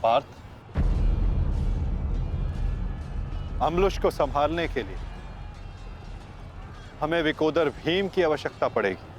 पार्थ, अम्बुश को संभालने के लिए हमें विकोदर भीम की आवश्यकता पड़ेगी।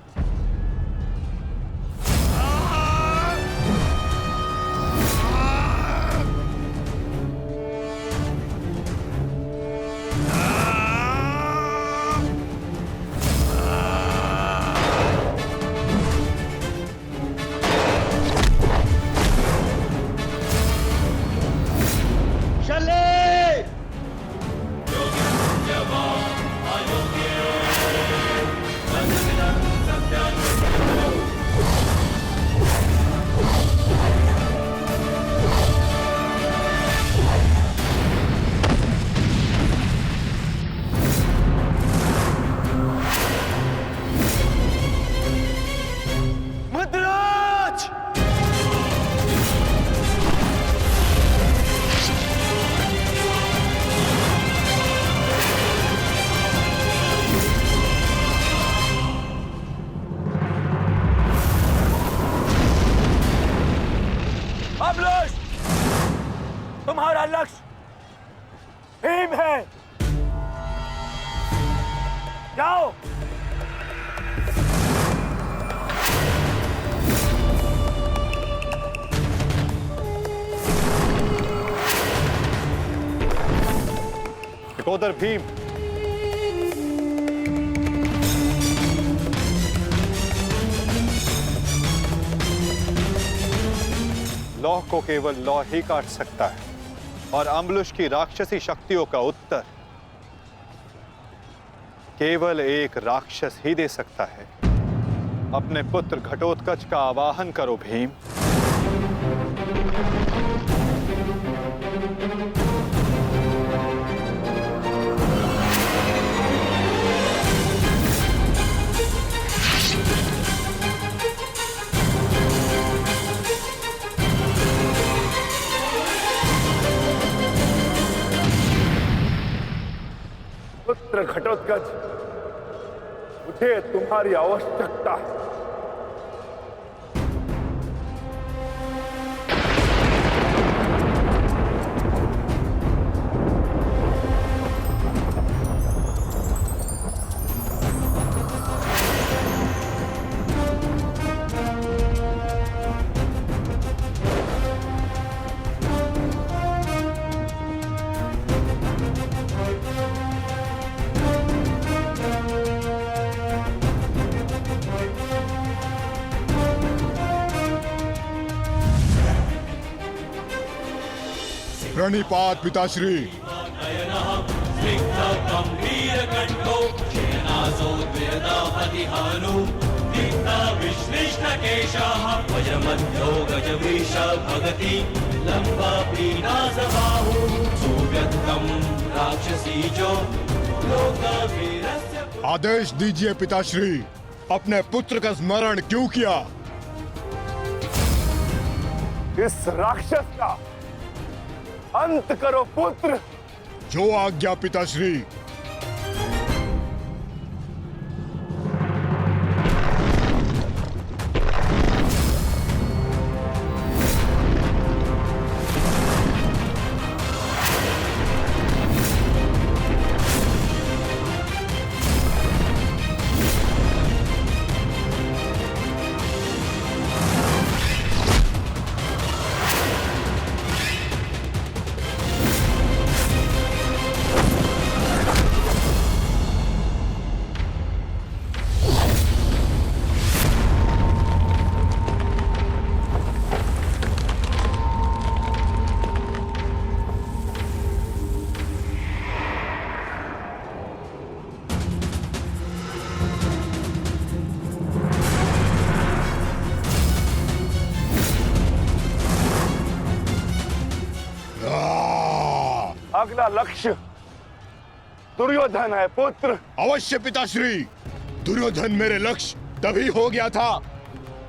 तुम्हारा लक्ष्य भीम है। जाओ। विकोदर भीम, लौह को केवल लौह ही काट सकता है और अम्बुश की राक्षसी शक्तियों का उत्तर केवल एक राक्षस ही दे सकता है। अपने पुत्र घटोत्कच का आवाहन करो भीम। पुत्र घटोत्कच, मुझे तुम्हारी आवश्यकता है। प्रणिपात पिताश्री। आदेश दीजिए पिताश्री, अपने पुत्र का स्मरण क्यों किया? इस राक्षस का अंत करो पुत्र। जो आज्ञा पिताश्री। अगला लक्ष्य दुर्योधन है पुत्र। अवश्य पिताश्री, दुर्योधन मेरे लक्ष्य तभी हो गया था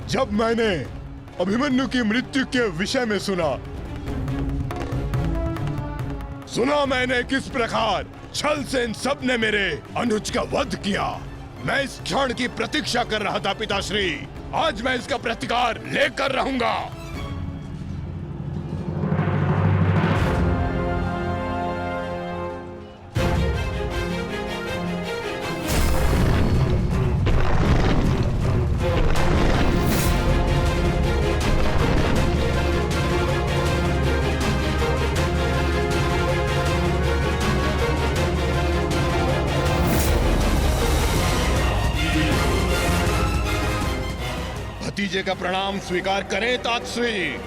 जब मैंने अभिमन्यु की मृत्यु के विषय में सुना मैंने किस प्रकार छल से इन सब ने मेरे अनुज का वध किया। मैं इस क्षण की प्रतीक्षा कर रहा था पिताश्री। आज मैं इसका प्रतिकार लेकर रहूंगा। भतीजे का प्रणाम स्वीकार करें तातश्री।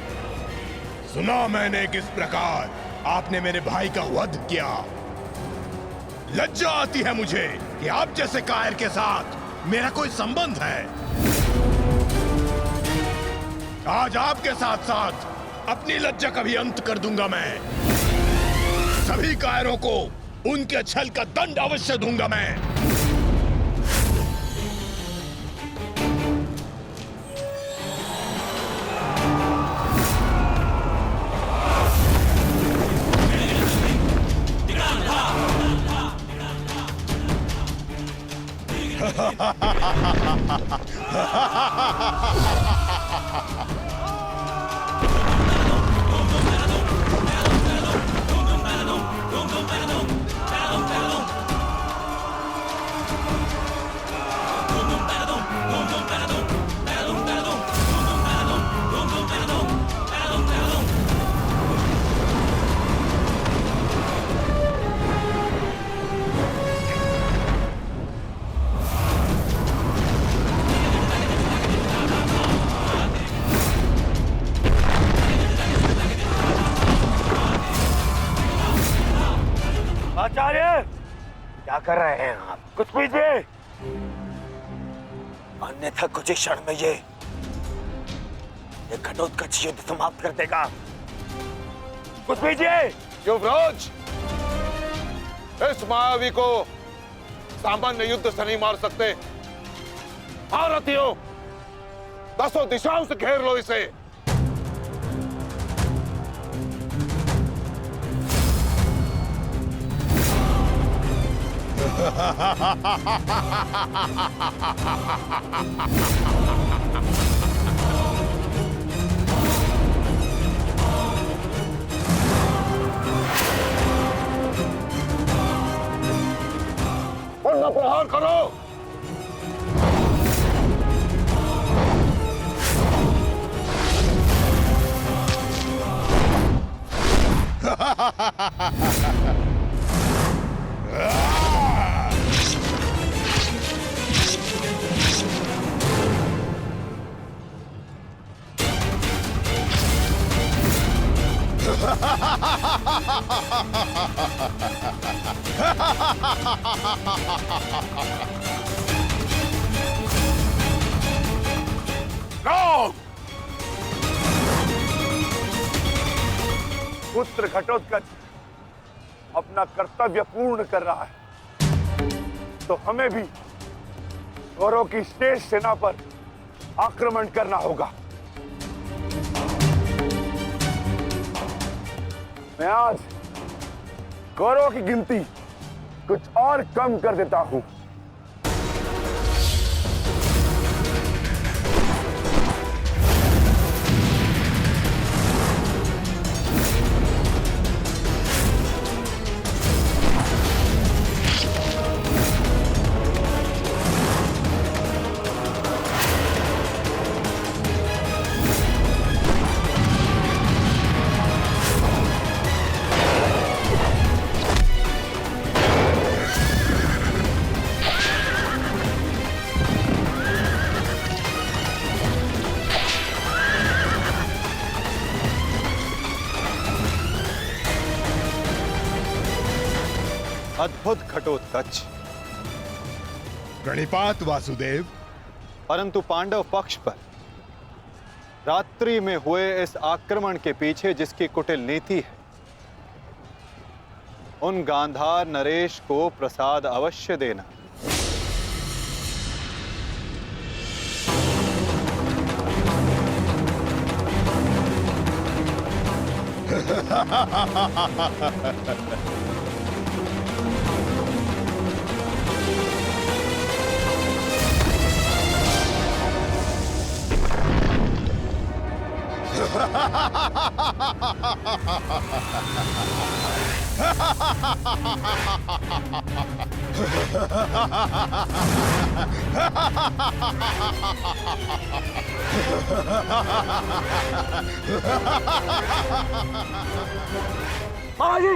सुना मैंने किस प्रकार आपने मेरे भाई का वध किया। लज्जा आती है मुझे कि आप जैसे कायर के साथ मेरा कोई संबंध है। आज आपके साथ साथ अपनी लज्जा का भी अंत कर दूंगा। मैं सभी कायरों को उनके छल का दंड अवश्य दूंगा। मैं आचार्य, क्या कर रहे हैं आप? कुछ पीजिए, अन्यथा कुछ ही क्षण में ये घटोत्कच युद्ध समाप्त कर देगा। कुछ पीजिए। युवराज, इस मायावी को सामान्य युद्ध से नहीं मार सकते। भारतीयों, 10 दिशाओं से घेर लो इसे। उनका प्रहार करो। पुत्र घटोत्कच अपना कर्तव्य पूर्ण कर रहा है, तो हमें भी कौरवों की शेष सेना पर आक्रमण करना होगा। मैं आज कौरवों की गिनती कुछ और कम कर देता हूं। अद्भुत घटोत्कच। प्रणिपात वासुदेव। परंतु पांडव पक्ष पर रात्रि में हुए इस आक्रमण के पीछे जिसकी कुटिल नीति है, उन गांधार नरेश को प्रसाद अवश्य देना। मामा जी,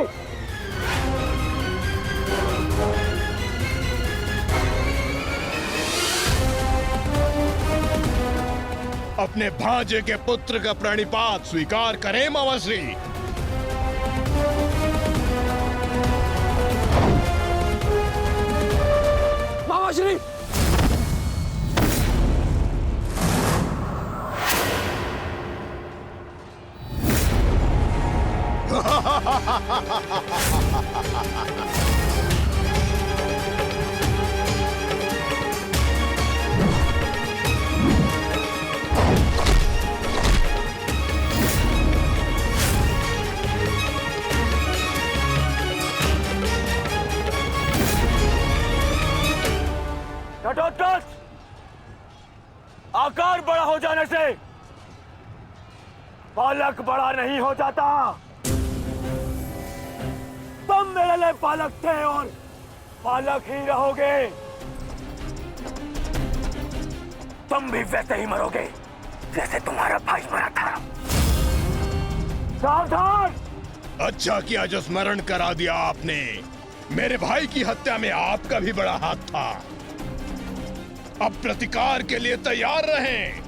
अपने भांजे के पुत्र का प्रणिपात स्वीकार करें मामाश्री। मामाश्री, घटोत्कच, आकार बड़ा हो जाने से पालक बड़ा नहीं हो जाता। तुम मेरे लिए पालक थे और पालक ही रहोगे। तुम भी वैसे ही मरोगे जैसे तुम्हारा भाई मरा था। सावधान! अच्छा किया जो स्मरण करा दिया आपने। मेरे भाई की हत्या में आपका भी बड़ा हाथ था। अब प्रतिकार के लिए तैयार रहें।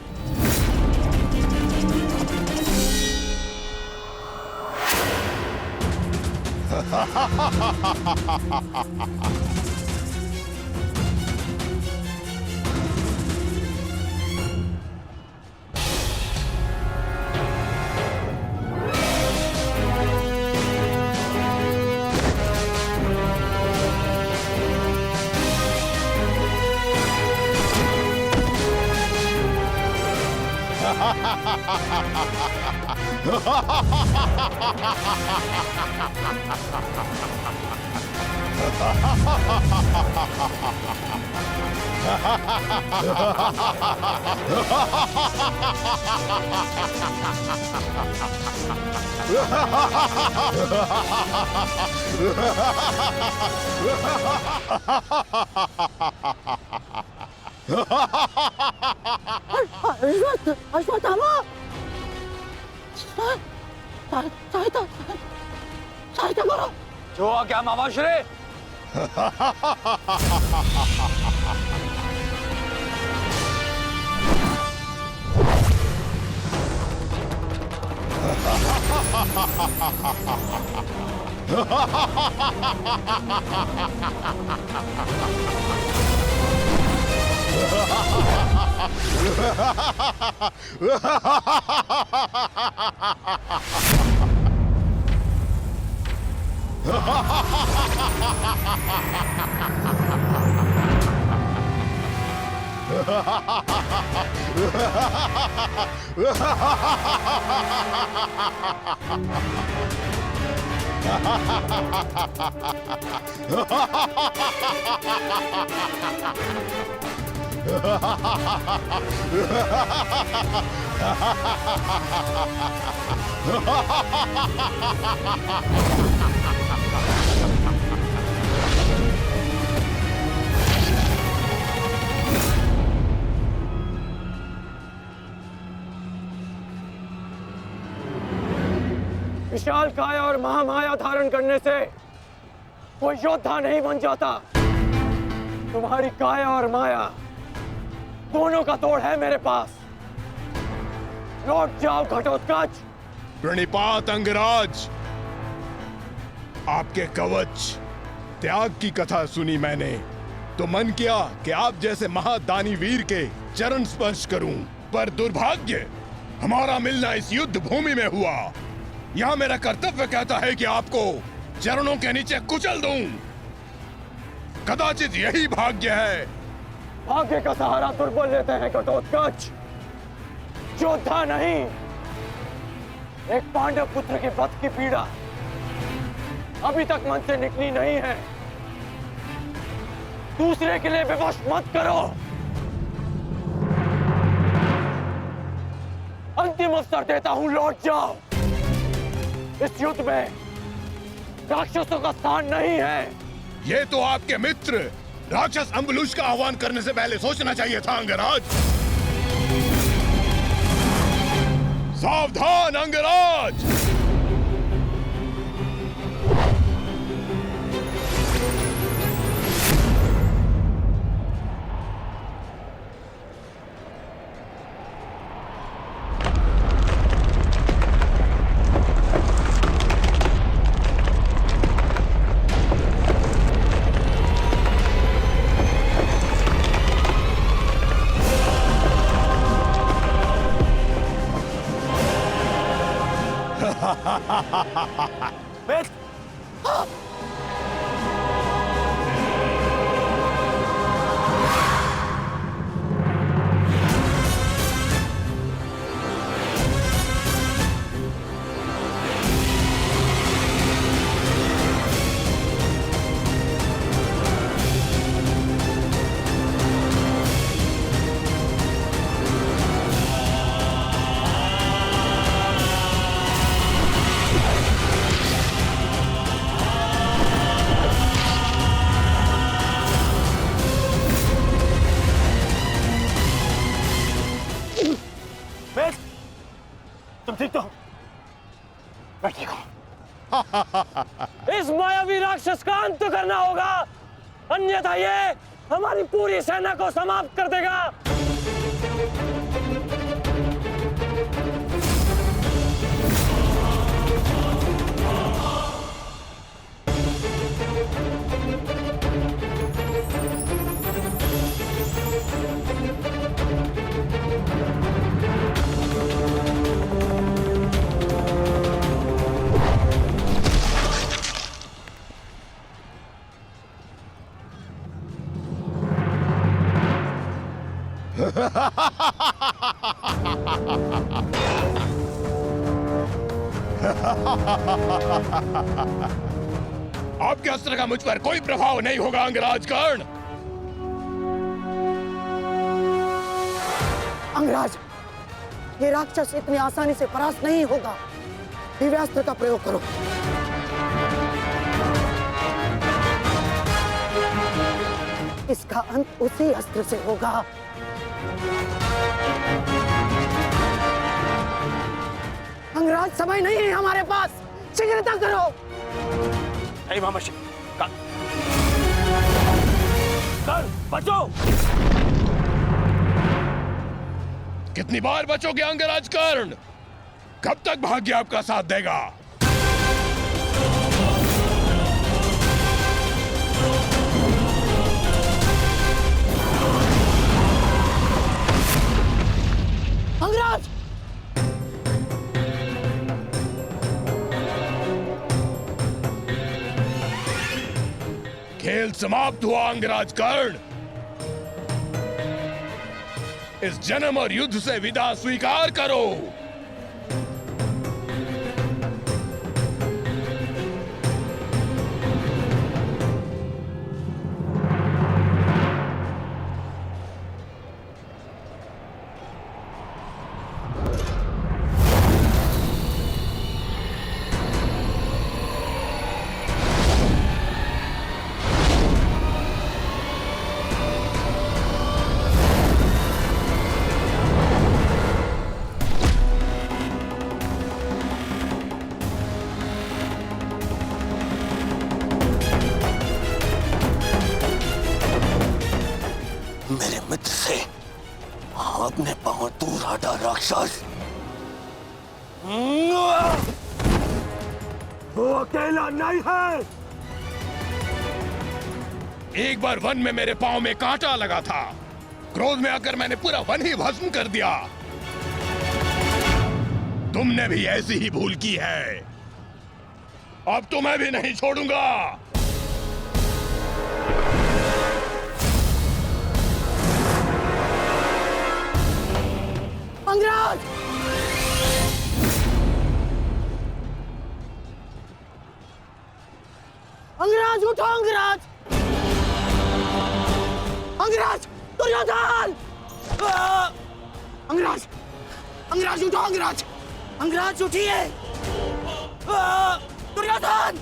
अश्वत्थामा, साहित्य करो। जो आ क्या मामाश्री? विशाल काया और महामाया धारण करने से कोई योद्धा नहीं बन जाता। तुम्हारी काया और माया दोनों का तोड़ है मेरे पास। लौट जाओ घटोत्कच। प्रणिपात अंगराज। आपके कवच त्याग की कथा सुनी मैंने तो मन किया कि आप जैसे महादानी वीर के चरण स्पर्श करूं, पर दुर्भाग्य हमारा मिलना इस युद्ध भूमि में हुआ। यहाँ मेरा कर्तव्य कहता है कि आपको चरणों के नीचे कुचल दूं। कदाचित यही भाग्य है। भाग्य का सहारा दुर्बल लेते हैं घटोत्कच, योद्धा नहीं। एक पांडव पुत्र के वध की पीड़ा अभी तक मन से निकली नहीं है। दूसरे के लिए विवश मत करो। अंतिम अवसर देता हूं, लौट जाओ। इस युद्ध में राक्षसों का स्थान नहीं है। ये तो आपके मित्र राक्षस अम्बुलुष का आह्वान करने से पहले सोचना चाहिए था अंगराज। सावधान अंगराज। तुम ठीक तो हो? मैं ठीक हूं। इस मायावी राक्षस का अंत करना होगा, अन्यथा ये हमारी पूरी सेना को समाप्त कर देगा। आपके अस्त्र का मुझ पर कोई प्रभाव नहीं होगा अंगराज कर्ण। अंगराज, ये राक्षस इतनी आसानी से परास्त नहीं होगा। दिव्यास्त्र का प्रयोग करो। इसका अंत उसी अस्त्र से होगा। अंगराज, समय नहीं है हमारे पास, शीघ्रता करो। बचो। कितनी बार बचोगे अंगराज कर्ण? कब तक भाग्य आपका साथ देगा? अंगराज, खेल समाप्त हुआ अंगराज कर्ण। इस जन्म और युद्ध से विदा स्वीकार करो। मेरे मित्र से अपने पांव दूर हटा राक्षस। वो अकेला नहीं है। एक बार वन में मेरे पांव में कांटा लगा था। क्रोध में आकर मैंने पूरा वन ही भस्म कर दिया। तुमने भी ऐसी ही भूल की है। अब तो मैं भी नहीं छोड़ूंगा। अंगराज! अंगराज उठो अंगराज! अंगराज! दुर्योधन! अंगराज! अंगराज उठो अंगराज! अंगराज उठिए! दुर्योधन!